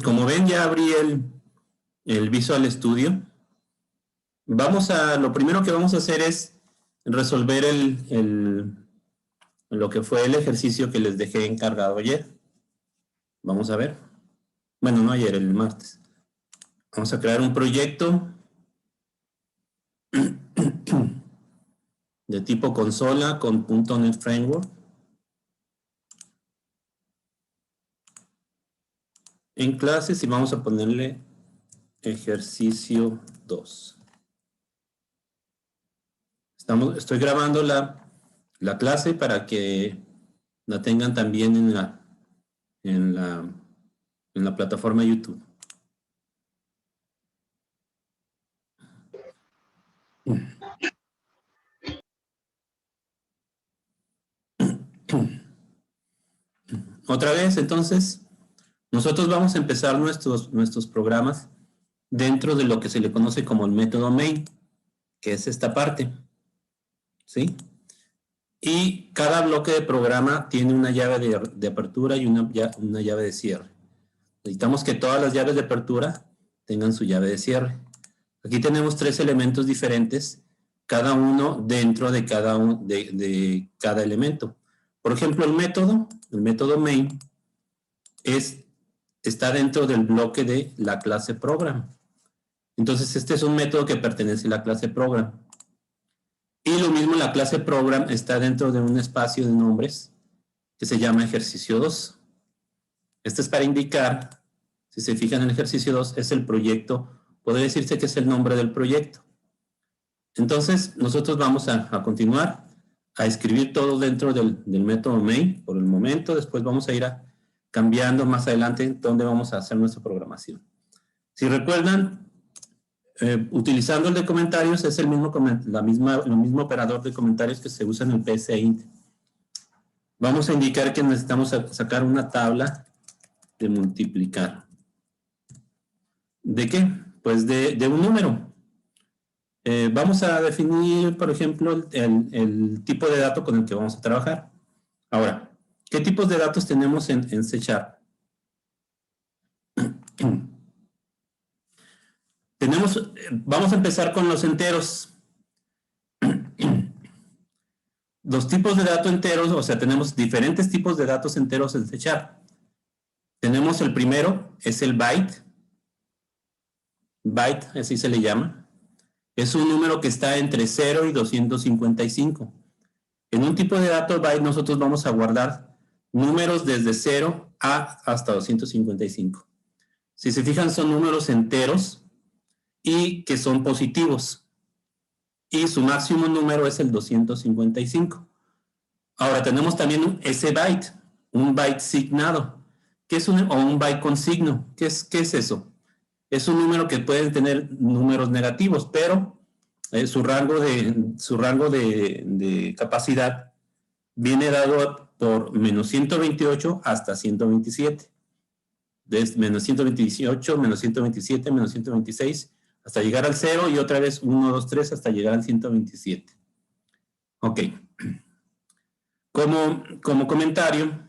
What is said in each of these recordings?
Como ven, ya abrí el Visual Studio. Lo primero que vamos a hacer es resolver lo que fue el ejercicio que les dejé encargado ayer. Vamos a ver. Bueno, no ayer, el martes. Vamos a crear un proyecto de tipo consola con .NET Framework. En clases y vamos a ponerle ejercicio 2. Estoy grabando la clase para que la tengan también en la plataforma YouTube. Otra vez, entonces, nosotros vamos a empezar nuestros programas dentro de lo que se le conoce como el método main, que es esta parte, ¿sí? Y cada bloque de programa tiene una llave de apertura y una llave de cierre. Necesitamos que todas las llaves de apertura tengan su llave de cierre. Aquí tenemos 3 elementos diferentes, cada uno dentro de cada elemento. Por ejemplo, el método main, está dentro del bloque de la clase program. Entonces, este es un método que pertenece a la clase program. Y lo mismo, la clase program está dentro de un espacio de nombres que se llama ejercicio 2. Este es para indicar, si se fijan en el ejercicio 2, es el proyecto, podría decirse que es el nombre del proyecto. Entonces, nosotros vamos a continuar a escribir todo dentro del método main por el momento. Después vamos a ir cambiando más adelante dónde vamos a hacer nuestra programación. Si recuerdan, utilizando el de comentarios es el mismo operador de comentarios que se usa en el PSeInt. Vamos a indicar que necesitamos sacar una tabla de multiplicar. ¿De qué? Pues de un número. Vamos a definir, por ejemplo, el tipo de dato con el que vamos a trabajar. Ahora, ¿qué tipos de datos tenemos en C#? Vamos a empezar con los enteros. Los tipos de datos enteros, o sea, tenemos diferentes tipos de datos enteros en C#. Tenemos el primero, es el byte. Byte, así se le llama. Es un número que está entre 0 y 255. En un tipo de dato byte nosotros vamos a guardar números desde 0 hasta 255. Si se fijan, son números enteros y que son positivos. Y su máximo número es el 255. Ahora tenemos también ese byte, un byte signado, o un byte con signo. ¿Qué es eso? Es un número que puede tener números negativos, pero su rango de capacidad viene dado por menos 128 hasta 127. Desde menos 128, menos 127, menos 126, hasta llegar al 0 y otra vez 1, 2, 3 hasta llegar al 127. Ok. Como comentario,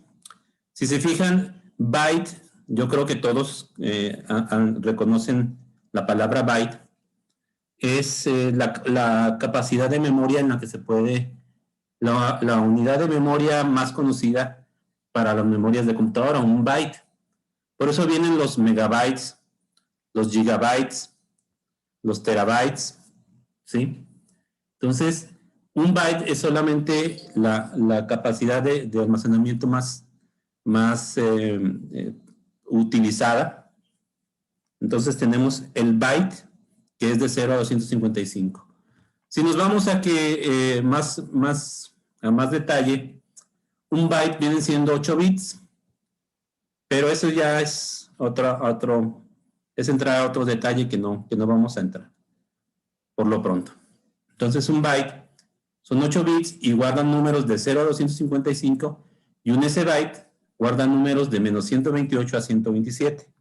si se fijan, byte, yo creo que todos reconocen la palabra byte, es la capacidad de memoria en la que se puede, la unidad de memoria más conocida para las memorias de computadora, un byte. Por eso vienen los megabytes, los gigabytes, los terabytes, ¿sí? Entonces, un byte es solamente la capacidad de almacenamiento más utilizada. Entonces tenemos el byte, que es de 0 a 255. Si nos vamos a que a más detalle, un byte vienen siendo 8 bits, pero eso ya es es entrar a otro detalle que no vamos a entrar por lo pronto. Entonces un byte son 8 bits y guardan números de 0 a 255 y un S-byte guarda números de menos 128 a 127.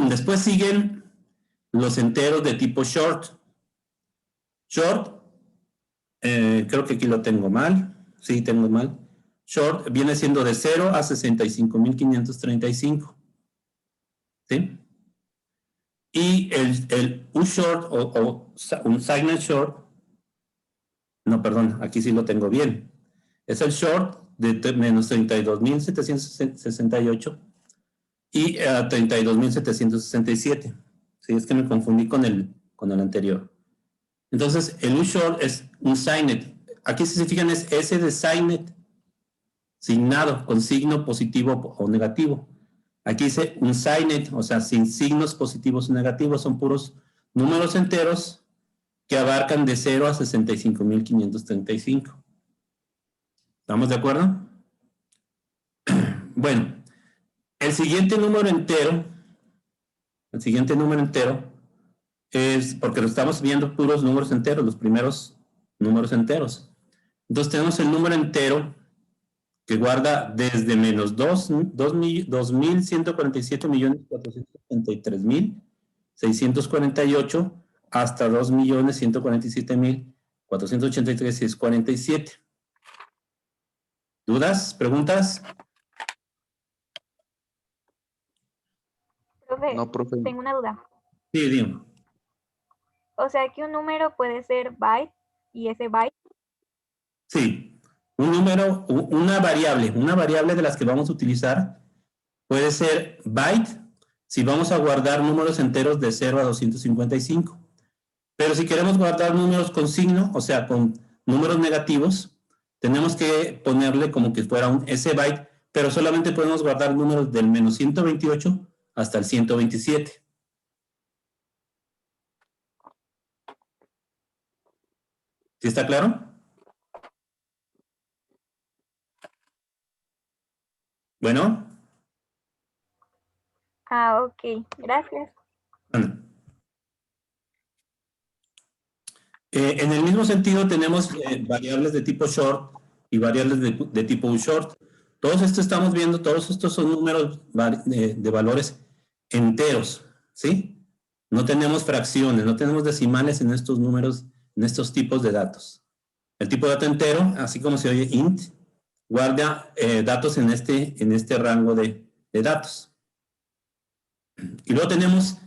Después siguen los enteros de tipo short. Short, creo que aquí lo tengo mal. Sí, tengo mal. short viene siendo de 0 a 65.535. ¿Sí? Y el U-short o un signet short, no, perdón, aquí sí lo tengo bien. Es el short de menos 32.768 y 32.767. Sí, es que me confundí con el anterior. Entonces, el U-short es un signet. Aquí, si se fijan, es S de signet, signado, con signo positivo o negativo. Aquí dice un signet, o sea, sin signos positivos o negativos, son puros números enteros que abarcan de 0 a 65.535. ¿Estamos de acuerdo? Bueno, el siguiente número entero es, porque lo estamos viendo puros números enteros, los primeros números enteros. Entonces tenemos el número entero que guarda desde menos 2.147.473.648 hasta 2.147.483.647. ¿Dudas? ¿Preguntas? Profe, No, profe. tengo una duda. Sí, digo. O sea que un número puede ser byte y ese byte. Sí. Un número, una variable de las que vamos a utilizar puede ser byte si vamos a guardar números enteros de 0 a 255. Pero si queremos guardar números con signo, o sea, con números negativos, tenemos que ponerle como que fuera un S byte, pero solamente podemos guardar números del menos 128 hasta el 127. ¿Sí está claro? Bueno. Ah, ok. Gracias. Bueno. En el mismo sentido tenemos variables de tipo short y variables de tipo U-short. Todos estos estamos viendo, todos estos son números de valores enteros, ¿sí? No tenemos fracciones, no tenemos decimales en estos números, en estos tipos de datos. El tipo de dato entero, así como se oye int, guarda datos en este rango de datos. Y luego tenemos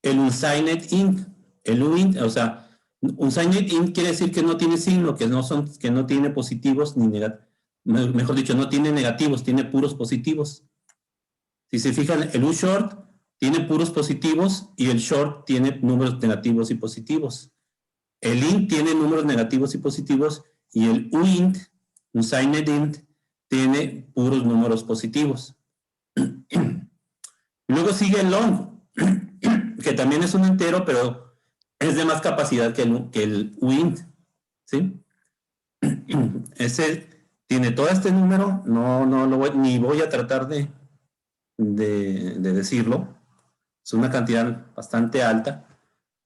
el unsigned int. El uint, o sea, unsigned int quiere decir que no tiene signo, que no tiene positivos ni negativos. Mejor dicho, no tiene negativos, tiene puros positivos. Si se fijan, el ushort tiene puros positivos y el short tiene números negativos y positivos. El int tiene números negativos y positivos y el uint, unsigned int, tiene puros números positivos. Luego sigue el long, que también es un entero, pero es de más capacidad que el uint, ¿sí? Ese tiene todo este número, ni voy a tratar de decirlo, es una cantidad bastante alta,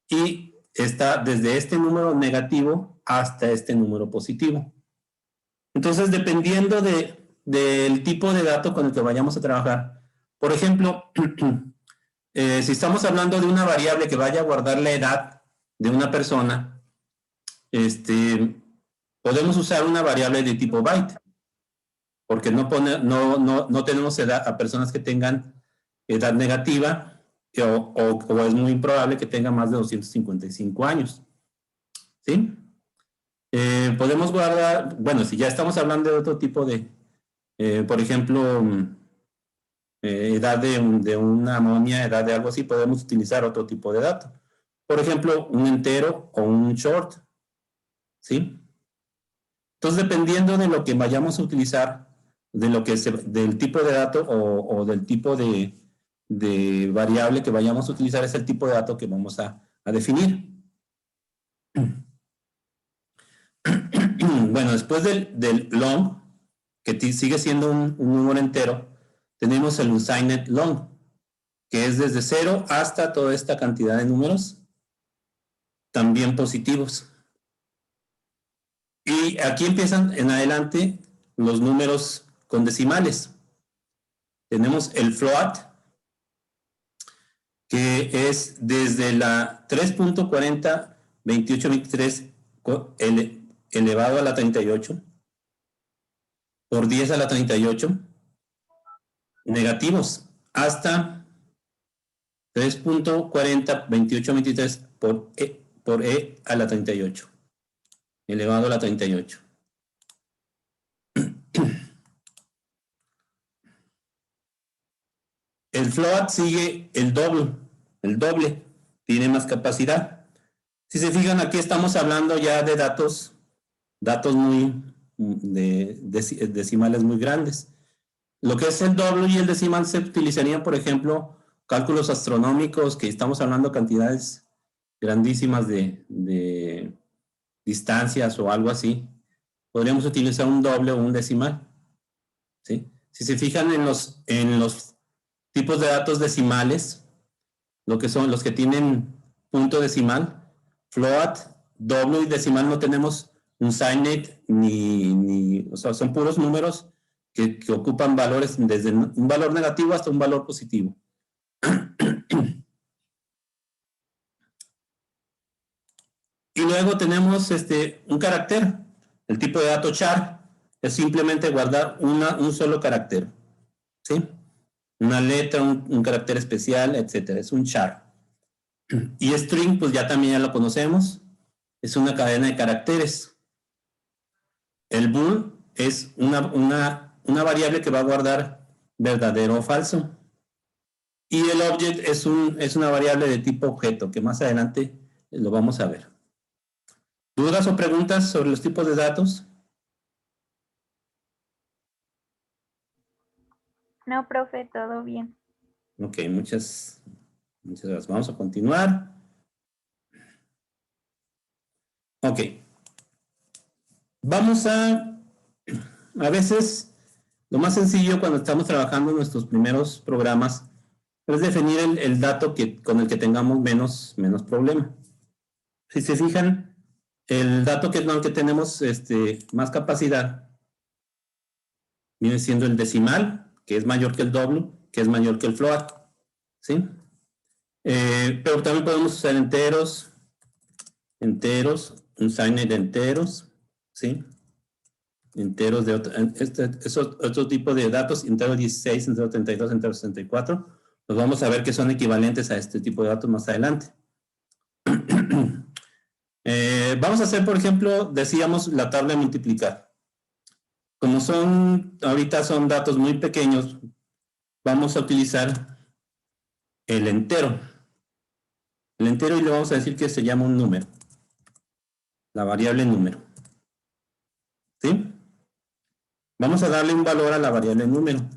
y está desde este número negativo hasta este número positivo. Entonces, dependiendo del tipo de dato con el que vayamos a trabajar, por ejemplo, si estamos hablando de una variable que vaya a guardar la edad de una persona, podemos usar una variable de tipo byte, porque no tenemos edad a personas que tengan edad negativa o es muy improbable que tengan más de 255 años. ¿Sí? Podemos guardar, bueno, si ya estamos hablando de otro tipo de, por ejemplo, edad de una momia, edad de algo así, podemos utilizar otro tipo de dato. Por ejemplo, un entero o un short. ¿Sí? Entonces, dependiendo de lo que vayamos a utilizar, del tipo de dato o del tipo de variable que vayamos a utilizar, es el tipo de dato que vamos a definir. Bueno, después del long, que sigue siendo un número entero, tenemos el unsigned long, que es desde 0 hasta toda esta cantidad de números, también positivos. Y aquí empiezan en adelante los números con decimales. Tenemos el float, que es desde la 3.402823 elevado a la 38, por 10 a la 38 negativos hasta 3.402823 por e a la 38 elevado a la 38. El float sigue el doble, tiene más capacidad. Si se fijan, aquí estamos hablando ya de datos muy decimales muy grandes. Lo que es el doble y el decimal se utilizarían, por ejemplo, cálculos astronómicos, que estamos hablando de cantidades grandísimas de distancias o algo así. Podríamos utilizar un doble o un decimal, ¿sí? Si se fijan en los tipos de datos decimales, lo que son los que tienen punto decimal, float, doble y decimal, no tenemos un signate o sea, son puros números que ocupan valores desde un valor negativo hasta un valor positivo. Y luego tenemos un carácter. El tipo de dato char es simplemente guardar un solo carácter, ¿sí? Una letra, un carácter especial, etcétera. Es un char. Y string, pues ya también ya lo conocemos. Es una cadena de caracteres. El bool es una variable que va a guardar verdadero o falso. Y el object es una variable de tipo objeto, que más adelante lo vamos a ver. ¿Dudas o preguntas sobre los tipos de datos? No, profe, todo bien. Ok, muchas gracias. Vamos a continuar. Ok. Vamos a veces, lo más sencillo cuando estamos trabajando en nuestros primeros programas es definir el dato con el que tengamos menos problema. Si se fijan, el dato con el que tenemos más capacidad viene siendo el decimal, que es mayor que el doble, que es mayor que el float, ¿sí? Pero también podemos usar enteros, un signate de enteros, ¿sí? Enteros de otro tipo de datos, entero 16, entero 32, entero 64. Los vamos a ver que son equivalentes a este tipo de datos más adelante. Vamos a hacer, por ejemplo, decíamos la tabla de multiplicar. Como ahorita son datos muy pequeños, vamos a utilizar el entero. El entero y le vamos a decir que se llama un número. La variable número. ¿Sí? Vamos a darle un valor a la variable número.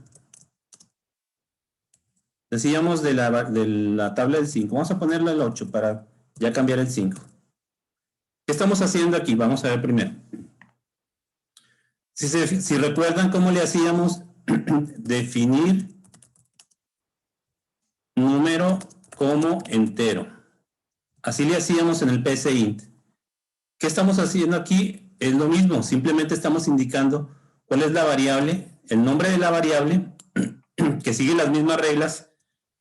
Decíamos de la tabla del 5. Vamos a ponerle el 8 para ya cambiar el 5. ¿Qué estamos haciendo aquí? Vamos a ver primero. Si recuerdan cómo le hacíamos, definir número como entero. Así le hacíamos en el PSInt. ¿Qué estamos haciendo aquí? Es lo mismo, simplemente estamos indicando cuál es la variable, el nombre de la variable, que sigue las mismas reglas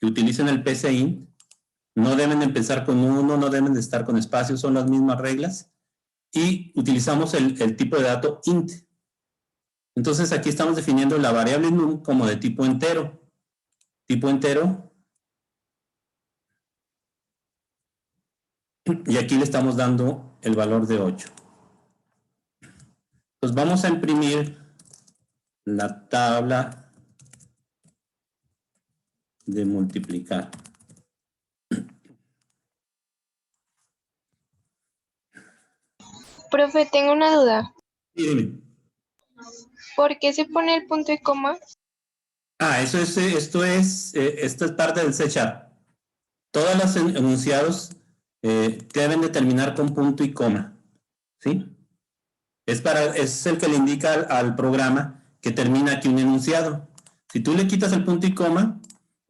que utilizan el PSInt. No deben de empezar con 1, no deben de estar con espacios, son las mismas reglas. Y utilizamos el tipo de dato int. Entonces aquí estamos definiendo la variable num como de tipo entero. Tipo entero. Y aquí le estamos dando el valor de 8. Entonces vamos a imprimir la tabla de multiplicar. Profe, tengo una duda. Y dime. ¿Por qué se pone el punto y coma? Esto es parte del C#. Todos los enunciados deben de terminar con punto y coma. ¿Sí? Es el que le indica al programa que termina aquí un enunciado. Si tú le quitas el punto y coma,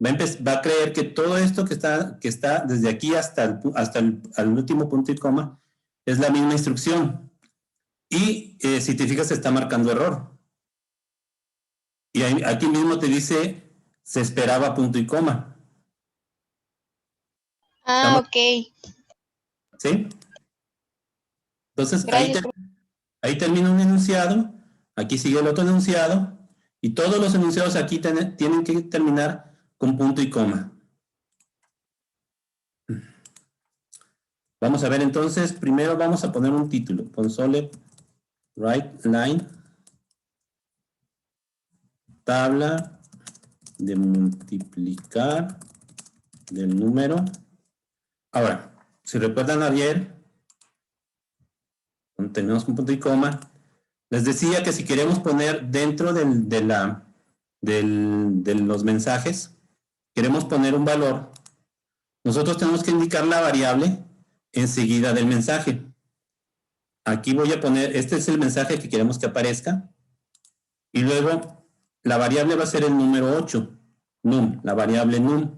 va a creer que todo esto que está desde aquí hasta el último punto y coma es la misma instrucción. Y si te fijas, se está marcando error. Y aquí mismo te dice, se esperaba punto y coma. Ah, ok. ¿Sí? Entonces, Gracias. ahí termina un enunciado, Aquí sigue el otro enunciado. Y todos los enunciados aquí tienen que terminar con punto y coma. Vamos a ver entonces, primero vamos a poner un título. Console write line. Tabla de multiplicar del número. Ahora, si recuerdan ayer, tenemos un punto y coma, les decía que si queremos poner dentro de los mensajes, queremos poner un valor, nosotros tenemos que indicar la variable enseguida del mensaje. Aquí voy a poner, este es el mensaje que queremos que aparezca, y luego la variable va a ser el número 8, num, la variable num.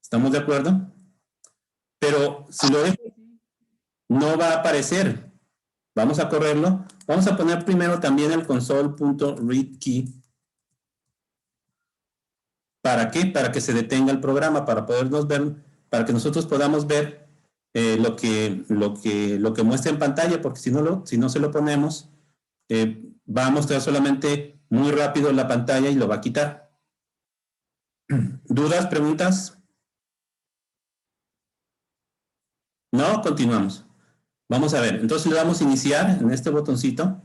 ¿Estamos de acuerdo? Pero si lo dejo, no va a aparecer. Vamos a correrlo. Vamos a poner primero también el console.readKey. ¿Para qué? Para que se detenga el programa, para podernos ver, para que nosotros podamos ver lo que muestra en pantalla, porque si no se lo ponemos, va a mostrar solamente muy rápido la pantalla y lo va a quitar. ¿Dudas, preguntas? No, continuamos. Vamos a ver, entonces le damos a iniciar en este botoncito.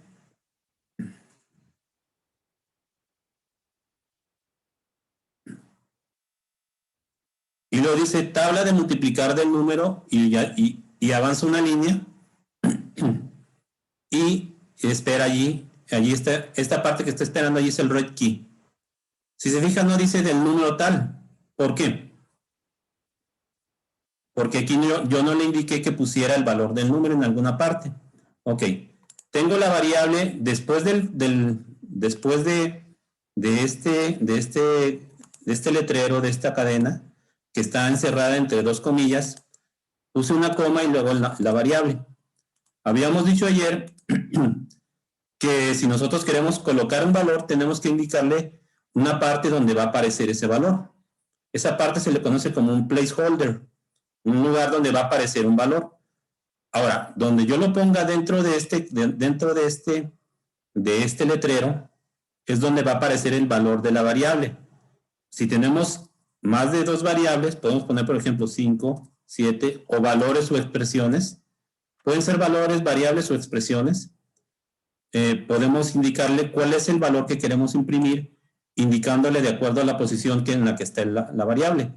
Y luego dice tabla de multiplicar del número y avanza una línea y espera allí está, esta parte que está esperando allí es el read key. Si se fijan no dice del número tal. ¿Por qué? Porque aquí yo no le indiqué que pusiera el valor del número en alguna parte. Ok. Tengo la variable después después de este letrero, de esta cadena, que está encerrada entre dos comillas, puse una coma y luego la variable. Habíamos dicho ayer que si nosotros queremos colocar un valor, tenemos que indicarle una parte donde va a aparecer ese valor. Esa parte se le conoce como un placeholder, un lugar donde va a aparecer un valor. Ahora, donde yo lo ponga dentro de este letrero, es donde va a aparecer el valor de la variable. Si tenemos más de dos variables, podemos poner, por ejemplo, 5, 7, o valores o expresiones. Pueden ser valores, variables o expresiones. Podemos indicarle cuál es el valor que queremos imprimir, indicándole de acuerdo a la posición en la que está la variable.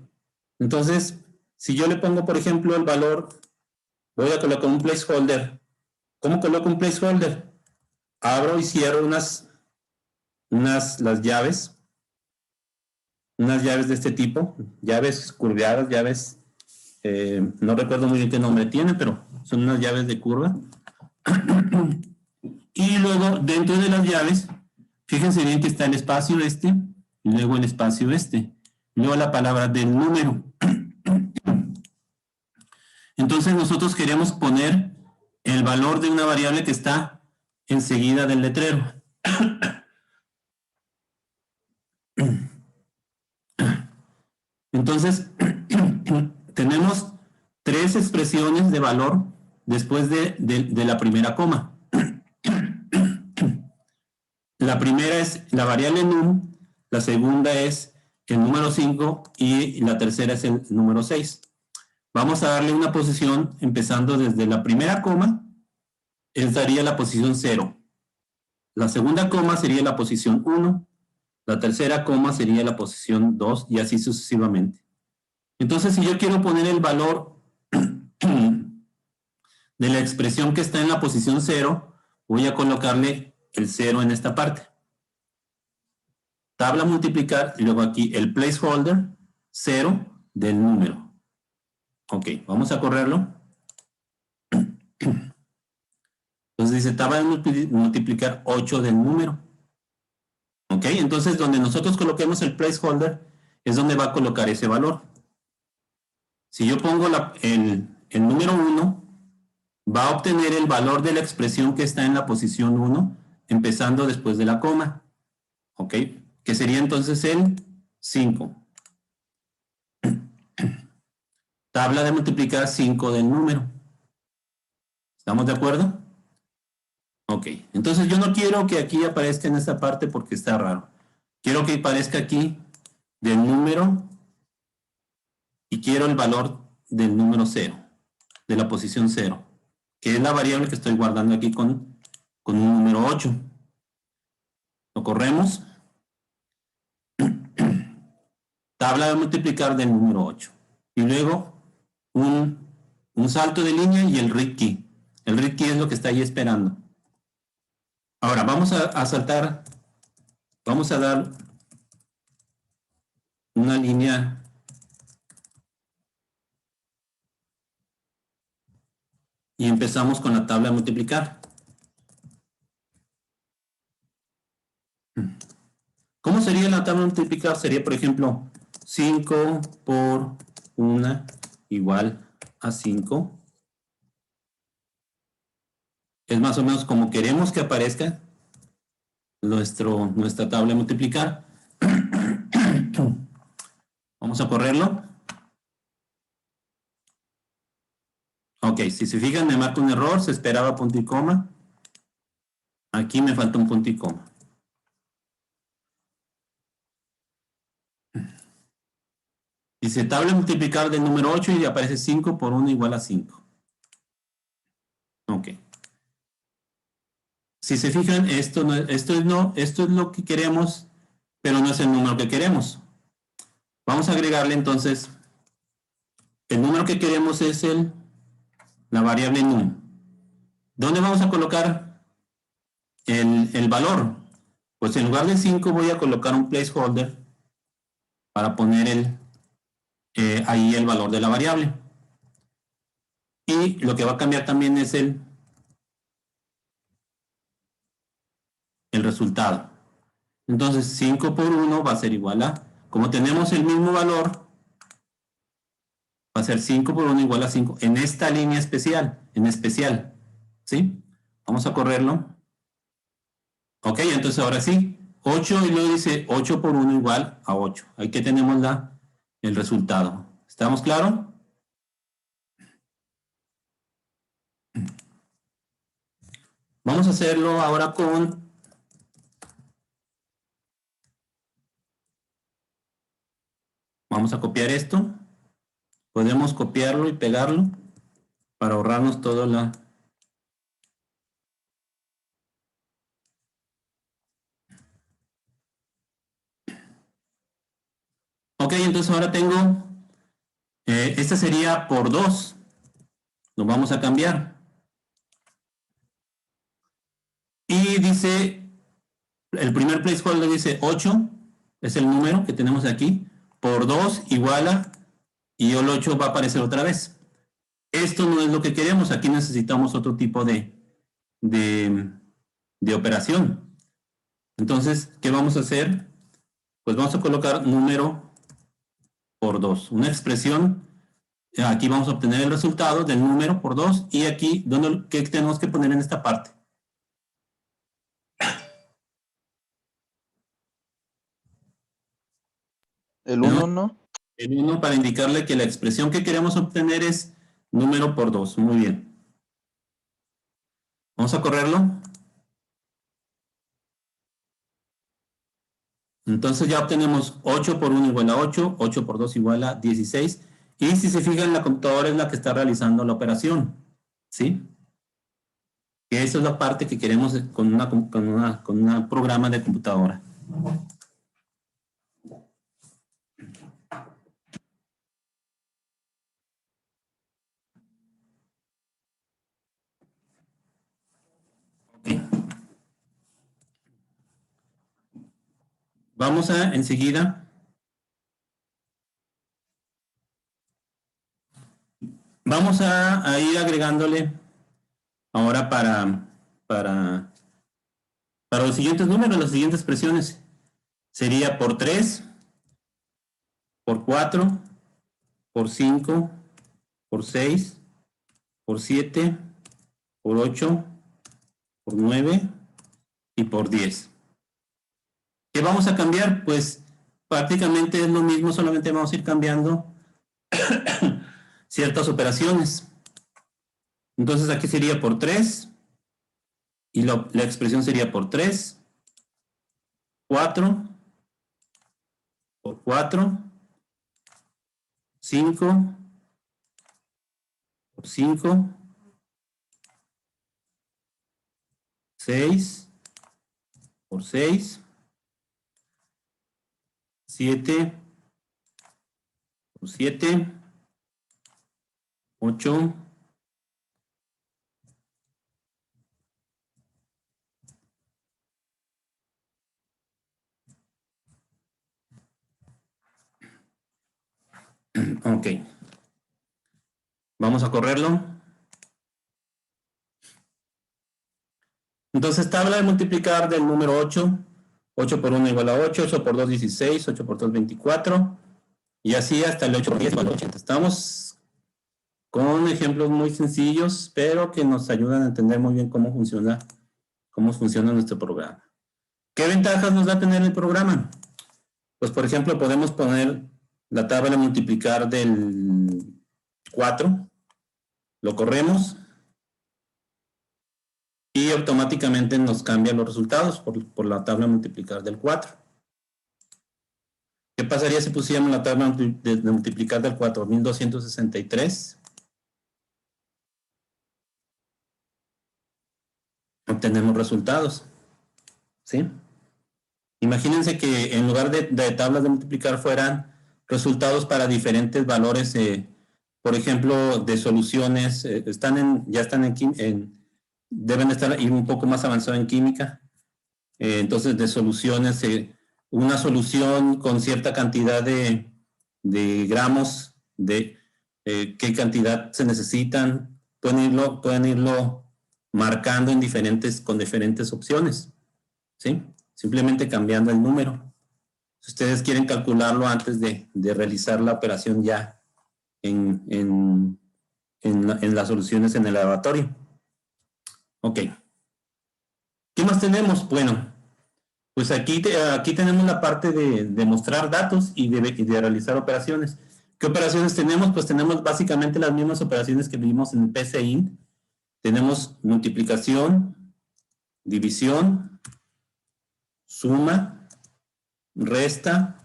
Entonces, si yo le pongo, por ejemplo, el valor, voy a colocar un placeholder. ¿Cómo coloco un placeholder? Abro y cierro las llaves, unas llaves de este tipo, llaves curveadas, llaves, no recuerdo muy bien qué nombre tiene, pero son unas llaves de curva. Y luego, dentro de las llaves, fíjense bien que está el espacio este, y luego el espacio este, y luego la palabra del número. Entonces nosotros queremos poner el valor de una variable que está enseguida del letrero. Entonces, tenemos tres expresiones de valor después de la primera coma. La primera es la variable num, la segunda es el número 5 y la tercera es el número 6. Vamos a darle una posición empezando desde la primera coma, daría la posición 0. La segunda coma sería la posición 1, la tercera coma sería la posición 2 y así sucesivamente. Entonces, si yo quiero poner el valor de la expresión que está en la posición 0, voy a colocarle el 0 en esta parte. Tabla multiplicar y luego aquí el placeholder 0 del número. Ok, vamos a correrlo. Entonces dice tabla de multiplicar 8 del número. Ok, entonces donde nosotros coloquemos el placeholder es donde va a colocar ese valor. Si yo pongo el número 1, va a obtener el valor de la expresión que está en la posición 1, empezando después de la coma. Ok, que sería entonces el 5. Tabla de multiplicar 5 del número. ¿Estamos de acuerdo? Ok, entonces yo no quiero que aquí aparezca en esta parte porque está raro. Quiero que aparezca aquí del número y quiero el valor del número 0, de la posición 0, que es la variable que estoy guardando aquí con un número 8. Lo corremos. Tabla de multiplicar del número 8. Y luego un salto de línea y el read key. El read key es lo que está ahí esperando. Ahora vamos a saltar, vamos a dar una línea y empezamos con la tabla de multiplicar. ¿Cómo sería la tabla de multiplicar? Sería, por ejemplo, 5 por 1 igual a 5. Es más o menos como queremos que aparezca nuestra tabla de multiplicar. Vamos a correrlo. Ok, si se fijan me marca un error, se esperaba punto y coma. Aquí me falta un punto y coma. Dice tabla de multiplicar del número 8 y aparece 5 por 1 igual a 5. Ok. Si se fijan, esto es lo que queremos, pero no es el número que queremos. Vamos a agregarle entonces, el número que queremos es la variable num. ¿Dónde vamos a colocar el valor? Pues en lugar de 5 voy a colocar un placeholder para poner ahí el valor de la variable. Y lo que va a cambiar también es el resultado. Entonces 5 por 1 va a ser igual a, como tenemos el mismo valor, va a ser 5 por 1 igual a 5 en esta línea especial, ¿sí? Vamos a correrlo. Ok, entonces ahora sí, 8 y luego dice 8 por 1 igual a 8. Ahí que tenemos el resultado. ¿Estamos claros? Vamos a hacerlo ahora con... Vamos a copiar esto. Podemos copiarlo y pegarlo para ahorrarnos todo la... Ok, entonces ahora tengo... esta sería por 2. Lo vamos a cambiar. Y dice... El primer placeholder dice 8. Es el número que tenemos aquí. Por 2 igual a... Y el 8 va a aparecer otra vez. Esto no es lo que queremos. Aquí necesitamos otro tipo de operación. Entonces, ¿qué vamos a hacer? Pues vamos a colocar número por 2. Una expresión. Aquí vamos a obtener el resultado del número por 2. Y aquí, ¿qué tenemos que poner en esta parte? El 1, ¿no? El 1 para indicarle que la expresión que queremos obtener es número por 2. Muy bien. Vamos a correrlo. Entonces ya obtenemos 8 por 1 igual a 8, 8 por 2 igual a 16. Y si se fijan, la computadora es la que está realizando la operación. ¿Sí? Que esa es la parte que queremos con un programa de computadora. Okay. Vamos a enseguida vamos a ir agregándole ahora para los siguientes números, las siguientes expresiones. Sería por 3, por 4, por 5, por 6, por 7, por 8, por 9 y por 10. ¿Qué vamos a cambiar? Pues prácticamente es lo mismo, solamente vamos a ir cambiando ciertas operaciones. Entonces aquí sería por 3 Y la expresión sería por 3, 4, por 4, 5, por 5, 6, por 6, 7, por 7, 8, 'Ok. Vamos a correrlo. Entonces, tabla de multiplicar del número 8. 8 por 1 igual a 8, 8 por 2, 16, 8 por 3, 24. Y así hasta el 8 por 10 igual a 80. Estamos con ejemplos muy sencillos, pero que nos ayudan a entender muy bien cómo funciona nuestro programa. ¿Qué ventajas nos va a tener el programa? Pues, por ejemplo, podemos poner la tabla de multiplicar del 4, lo corremos y automáticamente nos cambia los resultados por la tabla de multiplicar del 4. ¿Qué pasaría si pusiéramos la tabla de multiplicar del 4? 1263. Obtenemos resultados. ¿Sí? Imagínense que en lugar de tablas de multiplicar fueran resultados para diferentes valores, por ejemplo, de soluciones, deben estar un poco más avanzados en química. Entonces, de soluciones, una solución con cierta cantidad de gramos, qué cantidad se necesitan, pueden irlo marcando con diferentes opciones, ¿sí? Simplemente cambiando el número. Si ustedes quieren calcularlo antes de realizar la operación ya en las soluciones en el laboratorio. Ok. ¿Qué más tenemos? Bueno, pues aquí tenemos la parte de mostrar datos y de realizar operaciones. ¿Qué operaciones tenemos? Pues tenemos básicamente las mismas operaciones que vimos en PCInt. Tenemos multiplicación, división, suma, resta,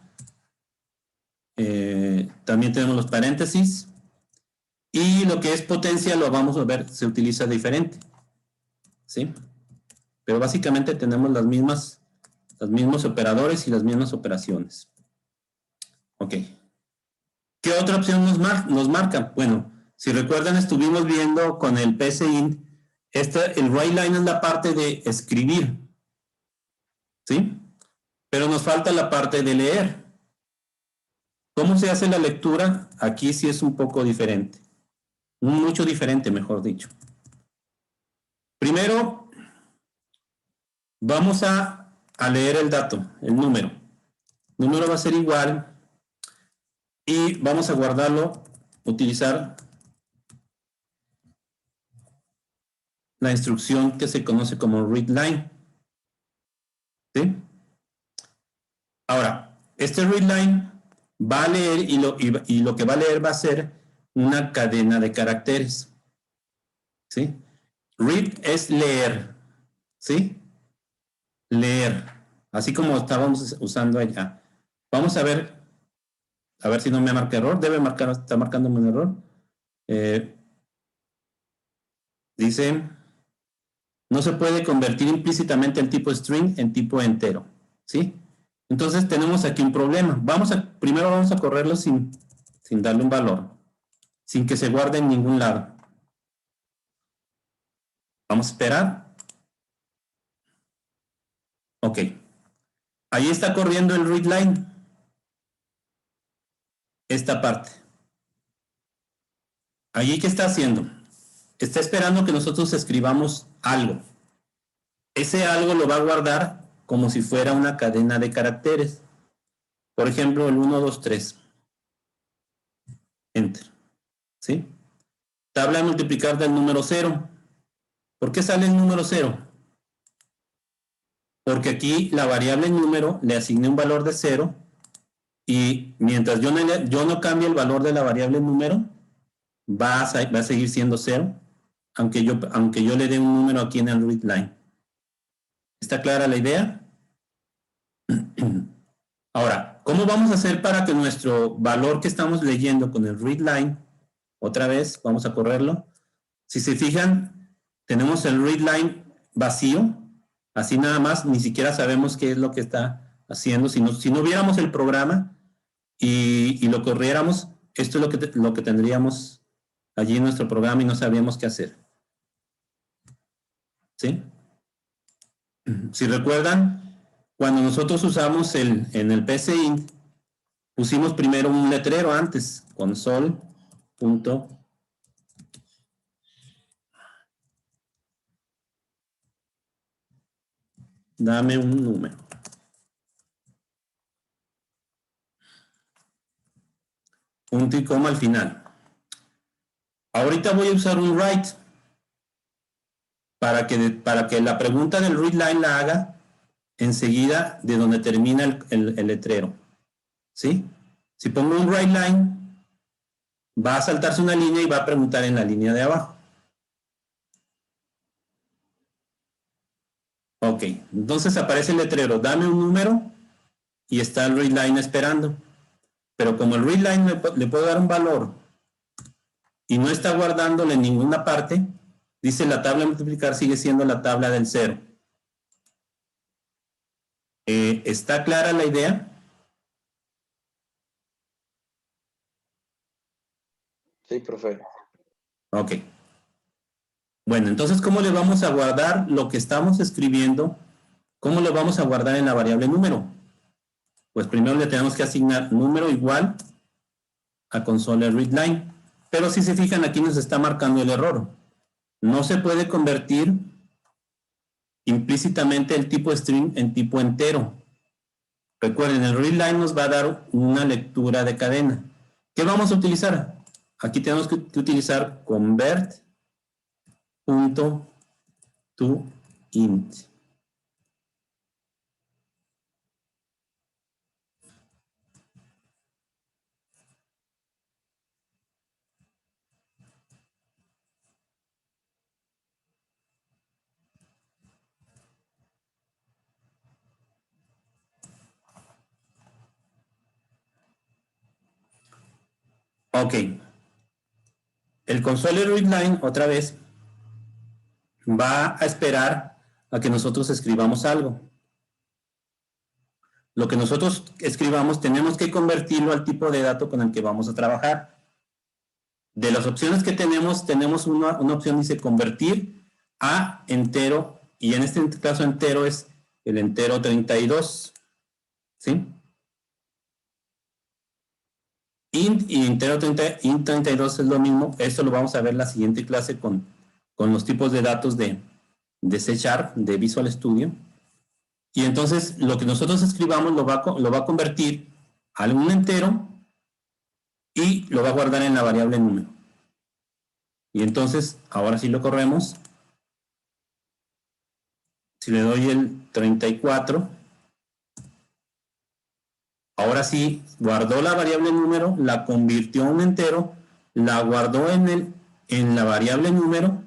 también tenemos los paréntesis, y lo que es potencia lo vamos a ver, se utiliza diferente, ¿sí? Pero básicamente tenemos los mismos operadores y las mismas operaciones. Ok. ¿Qué otra opción nos marca? Bueno, si recuerdan, estuvimos viendo con el PCInt, el writeLine es la parte de escribir, ¿sí? Pero nos falta la parte de leer. ¿Cómo se hace la lectura? Aquí sí es un poco diferente. Mucho diferente, mejor dicho. Primero, vamos a leer el dato, el número. El número va a ser igual y vamos a guardarlo, utilizar la instrucción que se conoce como readLine. ¿Sí? Ahora, este readLine va a leer y lo que va a leer va a ser una cadena de caracteres. ¿Sí? Read es leer. ¿Sí? Leer. Así como estábamos usando allá. Vamos a ver si no me marca error. Está marcándome un error. Dice, no se puede convertir implícitamente el tipo string en tipo entero. ¿Sí? Entonces tenemos aquí un problema. Primero vamos a correrlo sin darle un valor, sin que se guarde en ningún lado. Vamos a esperar. Ok. Ahí está corriendo el readLine. Esta parte. Allí, ¿qué está haciendo? Está esperando que nosotros escribamos algo. Ese algo lo va a guardar como si fuera una cadena de caracteres. Por ejemplo, el 1, 2, 3. Enter. ¿Sí? Tabla de multiplicar del número 0. ¿Por qué sale el número 0? Porque aquí la variable número le asigné un valor de 0 y mientras yo no cambie el valor de la variable número, va a seguir siendo 0, aunque yo le dé un número aquí en el readLine. ¿Está clara la idea? Ahora, ¿cómo vamos a hacer para que nuestro valor que estamos leyendo con el readline, otra vez, vamos a correrlo? Si se fijan, tenemos el readline vacío, así nada más, ni siquiera sabemos qué es lo que está haciendo. Si no viéramos el programa y lo corriéramos, esto es lo que tendríamos allí en nuestro programa y no sabríamos qué hacer. ¿Sí? Si recuerdan, cuando nosotros usamos en el PCInt, pusimos primero un letrero antes, console. Dame un número. Punto y coma al final. Ahorita voy a usar un write para que la pregunta del readline la haga enseguida de donde termina el letrero. ¿Sí? Si pongo un writeline, va a saltarse una línea y va a preguntar en la línea de abajo. Ok, entonces aparece el letrero, dame un número y está el readline esperando. Pero como el readline le puedo dar un valor y no está guardándole en ninguna parte, dice la tabla de multiplicar sigue siendo la tabla del 0. ¿Está clara la idea? Sí, profe. Ok. Bueno, entonces, ¿cómo le vamos a guardar lo que estamos escribiendo? ¿Cómo lo vamos a guardar en la variable número? Pues primero le tenemos que asignar número igual a console readline. Pero si se fijan, aquí nos está marcando el error. No se puede convertir implícitamente el tipo string en tipo entero. Recuerden, el readline nos va a dar una lectura de cadena. ¿Qué vamos a utilizar? Aquí tenemos que utilizar convert.toInt. Ok. El console readline, otra vez, va a esperar a que nosotros escribamos algo. Lo que nosotros escribamos tenemos que convertirlo al tipo de dato con el que vamos a trabajar. De las opciones que tenemos una opción que dice convertir a entero, y en este caso entero es el entero 32. ¿Sí? Int y entero 32 es lo mismo. Esto lo vamos a ver en la siguiente clase con los tipos de datos de C#, de Visual Studio. Y entonces lo que nosotros escribamos lo va a convertir a un entero y lo va a guardar en la variable número. Y entonces, ahora sí lo corremos. Si le doy el 34, ahora sí guardó la variable número, la convirtió a un entero, la guardó en la variable número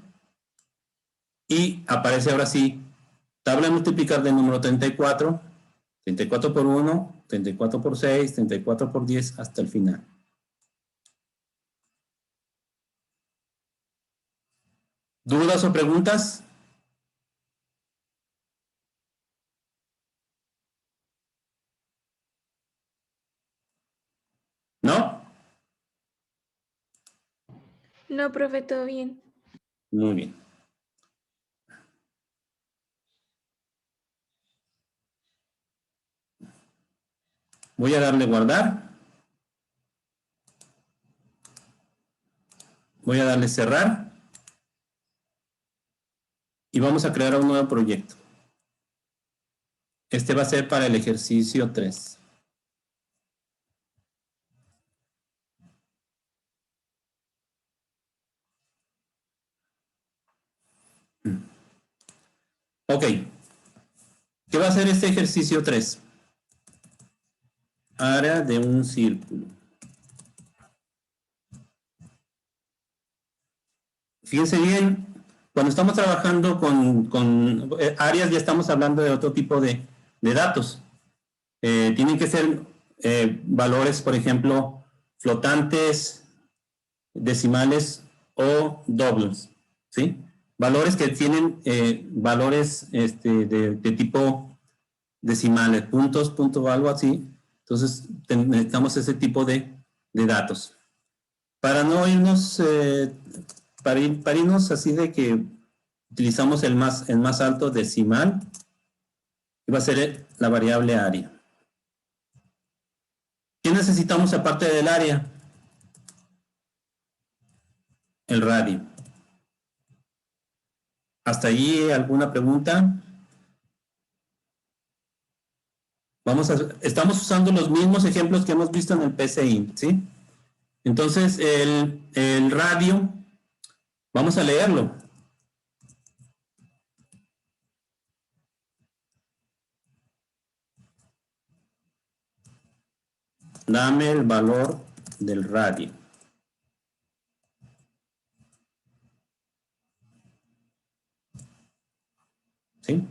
y aparece ahora sí tabla de multiplicar del número 34, 34 por 1, 34 por 6, 34 por 10 hasta el final. ¿Dudas o preguntas? ¿No? No, profe, todo bien. Muy bien. Voy a darle guardar. Voy a darle cerrar. Y vamos a crear un nuevo proyecto. Este va a ser para el ejercicio 3. Ok. ¿Qué va a hacer este ejercicio 3? Área de un círculo. Fíjense bien, cuando estamos trabajando con áreas, ya estamos hablando de otro tipo de datos. Tienen que ser valores, por ejemplo, flotantes, decimales o dobles, ¿sí? Valores que tienen valores de tipo decimales, puntos, punto, algo así. Entonces, necesitamos ese tipo de datos. Para no irnos, para irnos así de que utilizamos el más alto decimal, y va a ser la variable área. ¿Qué necesitamos aparte del área? El radio. ¿Hasta allí alguna pregunta? Estamos usando los mismos ejemplos que hemos visto en el PCI, ¿sí? Entonces, el radio, vamos a leerlo. Dame el valor del radio. ¿Sí?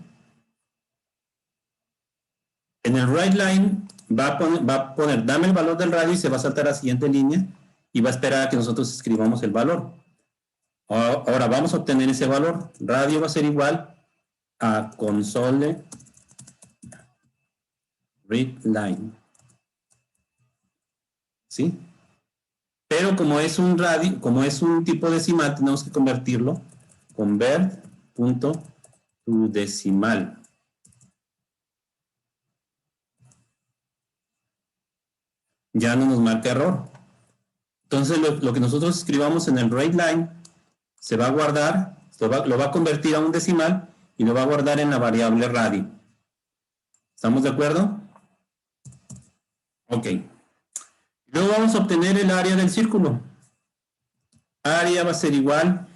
En el write line va a poner dame el valor del radio y se va a saltar a la siguiente línea y va a esperar a que nosotros escribamos el valor. Ahora vamos a obtener ese valor. Radio va a ser igual a console read line. ¿Sí? Pero como es un radio, como es un tipo decimal, tenemos que convertirlo. Convert.toDecimal. Ya no nos marca error. Entonces lo que nosotros escribamos en el write line se va a guardar, lo va a convertir a un decimal y lo va a guardar en la variable radio. ¿Estamos de acuerdo? Ok. Luego vamos a obtener el área del círculo. Área va a ser igual,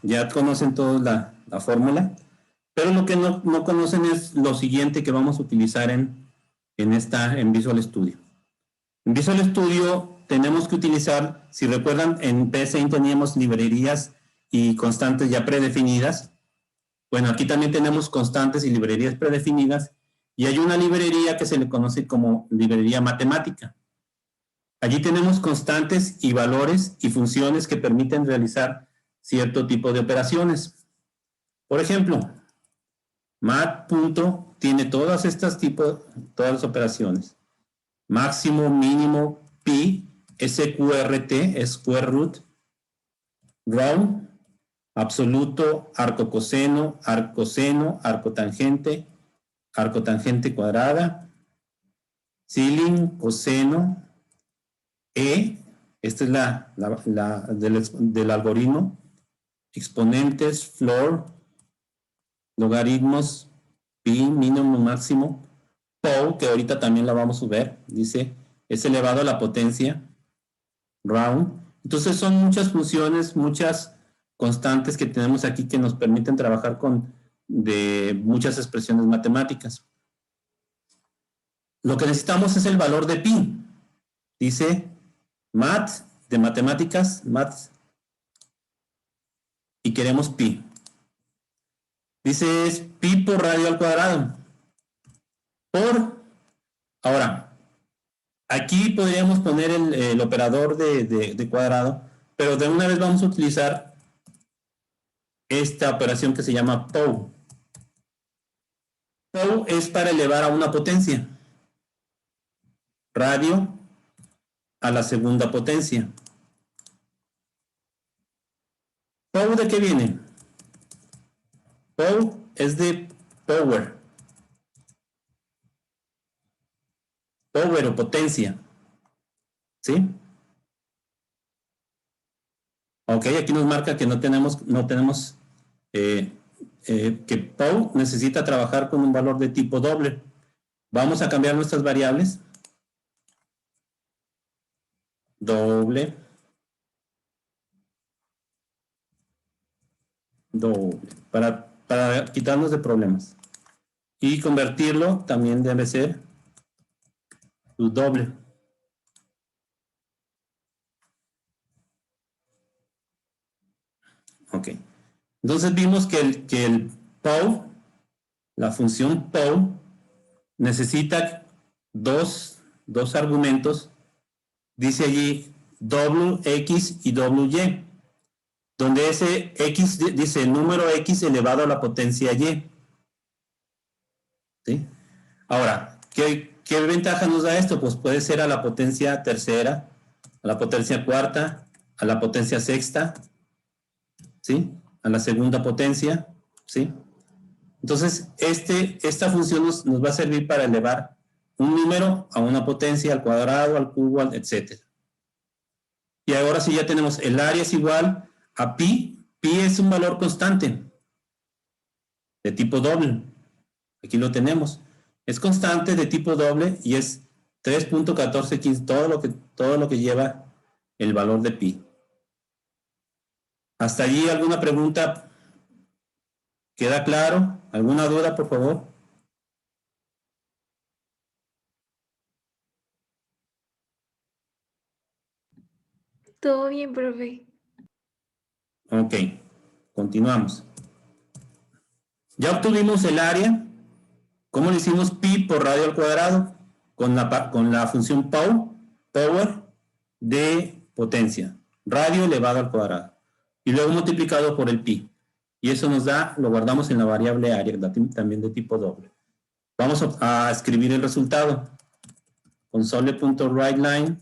ya conocen todos la fórmula, pero lo que no conocen es lo siguiente que vamos a utilizar en Visual Studio. En Visual Studio tenemos que utilizar, si recuerdan, en PSI teníamos librerías y constantes ya predefinidas. Bueno, aquí también tenemos constantes y librerías predefinidas, y hay una librería que se le conoce como librería matemática. Allí tenemos constantes y valores y funciones que permiten realizar cierto tipo de operaciones. Por ejemplo, mat. Tiene todas todas las operaciones. Máximo, mínimo, pi, sqrt, square root, round, absoluto, arco coseno, arcotangente cuadrada, ceiling, coseno, esta es del algoritmo, exponentes, floor, logaritmos, pi, mínimo, máximo, Pow, que ahorita también la vamos a ver, dice, es elevado a la potencia, round. Entonces son muchas funciones, muchas constantes que tenemos aquí que nos permiten trabajar de muchas expresiones matemáticas. Lo que necesitamos es el valor de pi. Dice mat, de matemáticas, mat, y queremos pi. Dice es pi por radio al cuadrado. Ahora, aquí podríamos poner el operador de cuadrado, pero de una vez vamos a utilizar esta operación que se llama POW. POW es para elevar a una potencia. Radio a la segunda potencia. ¿POW de qué viene? POW es de power. Power o potencia. ¿Sí? Ok, aquí nos marca que no tenemos que POW necesita trabajar con un valor de tipo doble. Vamos a cambiar nuestras variables. Doble. Para quitarnos de problemas. Y convertirlo también debe ser doble. Ok. Entonces vimos que el POW, la función POW, necesita dos argumentos. Dice allí WX y WY, donde ese X dice número X elevado a la potencia Y. ¿Sí? Ahora, ¿qué ventaja nos da esto? Pues puede ser a la potencia tercera, a la potencia cuarta, a la potencia sexta, ¿sí? A la segunda potencia, ¿sí? Entonces, esta función nos va a servir para elevar un número a una potencia, al cuadrado, al cubo, etc. Y ahora sí ya tenemos el área es igual a pi. Pi es un valor constante de tipo doble. Aquí lo tenemos. Es constante de tipo doble y es 3.1415, todo lo que lleva el valor de pi. ¿Hasta allí alguna pregunta? ¿Queda claro? ¿Alguna duda, por favor? Todo bien, profe. Ok, continuamos. Ya obtuvimos el área. ¿Cómo le hicimos pi por radio al cuadrado? Con la función power de potencia. Radio elevado al cuadrado. Y luego multiplicado por el pi. Y eso nos da, lo guardamos en la variable área, también de tipo doble. Vamos a escribir el resultado. Console.writeLine.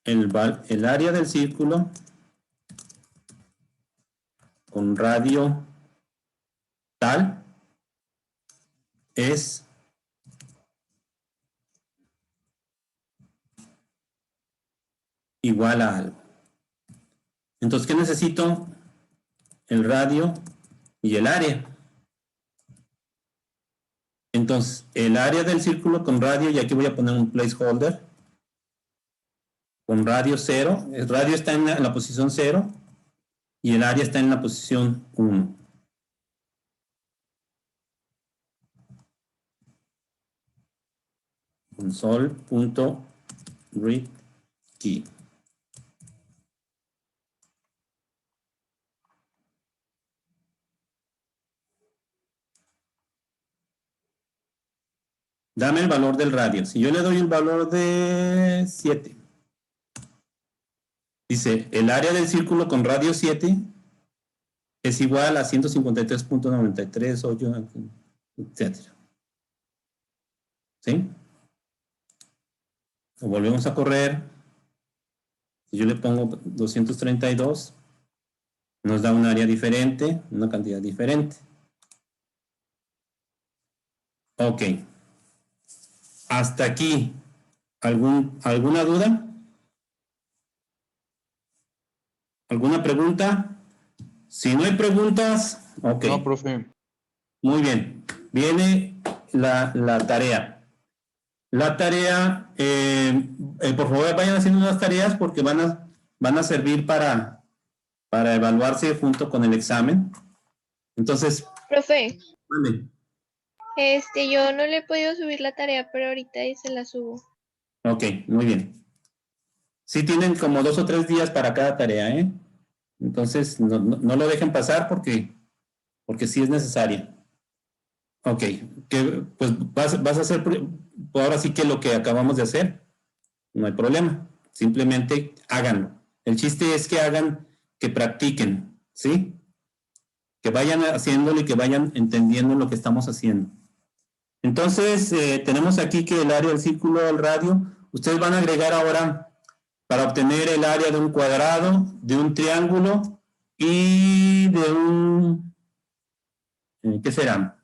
El área del círculo con radio tal es igual a algo. Entonces, ¿qué necesito? El radio y el área. Entonces, el área del círculo con radio, y aquí voy a poner un placeholder, con radio 0. El radio está en la posición 0 y el área está en la posición 1. Console.readKey. Dame el valor del radio. Si yo le doy el valor de 7, dice, el área del círculo con radio 7 es igual a 153.93, etc. ¿Sí? Lo volvemos a correr. Si yo le pongo 232, nos da un área diferente, una cantidad diferente. Ok. Hasta aquí. ¿Alguna duda? ¿Alguna pregunta? Si no hay preguntas, ok. No, profe. Muy bien. Viene la tarea. La tarea, por favor, vayan haciendo unas tareas porque van a servir para evaluarse junto con el examen. Entonces, Profe, vale. yo no le he podido subir la tarea, pero ahorita ahí se la subo. Ok, muy bien. Sí tienen como 2 o 3 días para cada tarea, ¿eh? Entonces, no lo dejen pasar porque sí es necesaria. Ok, pues vas a hacer ahora sí que lo que acabamos de hacer, no hay problema. Simplemente háganlo. El chiste es que hagan, que practiquen, ¿sí? Que vayan haciéndolo y que vayan entendiendo lo que estamos haciendo. Entonces, tenemos aquí que el área del círculo del radio, ustedes van a agregar ahora para obtener el área de un cuadrado, de un triángulo y de un, ¿qué será?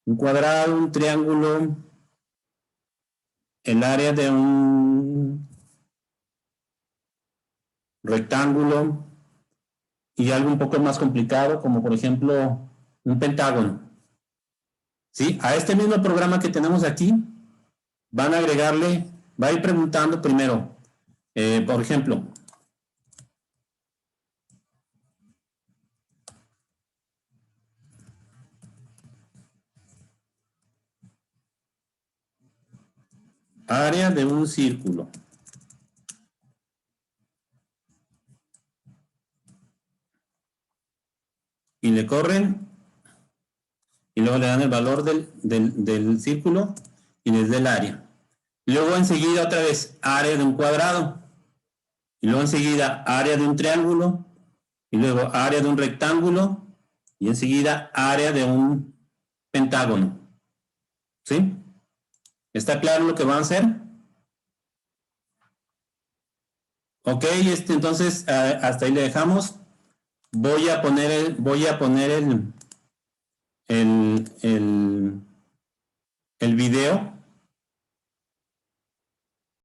Un cuadrado, un triángulo, el área de un rectángulo y algo un poco más complicado, como por ejemplo un pentágono. ¿Sí? A este mismo programa que tenemos aquí, van a agregarle, va a ir preguntando primero, por ejemplo, área de un círculo. le corren y luego le dan el valor del círculo y les da el área. Luego enseguida otra vez área de un cuadrado y luego enseguida área de un triángulo y luego área de un rectángulo y enseguida área de un pentágono. ¿Sí? ¿Está claro lo que van a hacer? Ok, entonces hasta ahí le dejamos. Voy a poner el